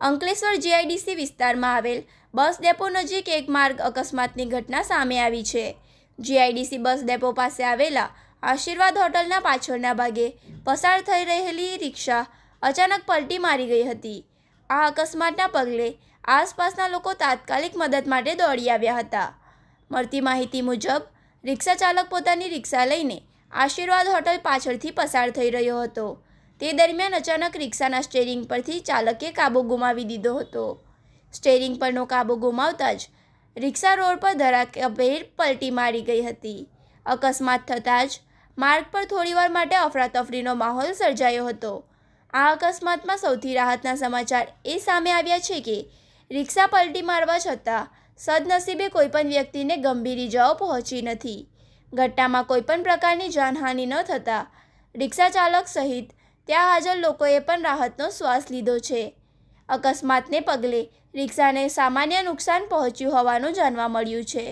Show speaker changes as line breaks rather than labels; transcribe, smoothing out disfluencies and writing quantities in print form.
Ankleshwar GIDC વિસ્તારમાં આવેલ bus depot નજીક એક માર્ગ અકસ્માતની ઘટના સામે આવી છે। જીઆઈડીસી બસ ડેપો પાસે આવેલા આશીર્વાદ હોટલના પાછળના ભાગે પસાર થઈ રહેલી રિક્ષા અચાનક પલટી મારી ગઈ હતી। આ અકસ્માતના પગલે આસપાસના લોકો તાત્કાલિક મદદ માટે દોડી આવ્યા હતા। મળતી માહિતી મુજબ રિક્ષા ચાલક પોતાની રિક્ષા લઈને આશીર્વાદ હોટલ પાછળથી પસાર થઈ રહ્યો હતો। તે દરમિયાન અચાનક રિક્ષાના સ્ટીયરિંગ પરથી ચાલકે કાબુ ગુમાવી દીધો હતો। સ્ટીયરિંગ પરનો કાબુ ગુમાવતા જ રિક્ષા રોડ પર ધડાકેભેર પલટી મારી ગઈ હતી। અકસ્માત થતાં જ માર્ગ પર થોડીવાર માટે અફરાતફરીનો માહોલ સર્જાયો હતો। આ અકસ્માતમાં સૌથી રાહતના સમાચાર એ સામે આવ્યા છે કે રિક્ષા પલટી મારવા છતાં સદનસીબે કોઈપણ વ્યક્તિને ગંભીર ઇજાઓ પહોંચી નથી। ઘટનામાં કોઈપણ પ્રકારની જાનહાનિ ન થતાં રિક્ષા ચાલક સહિત ત્યાં હાજર લોકોએ પણ રાહતનો શ્વાસ લીધો છે। અકસ્માતને પગલે રિક્ષાને સામાન્ય નુકસાન પહોંચ્યું હોવાનું જાણવા મળ્યું છે।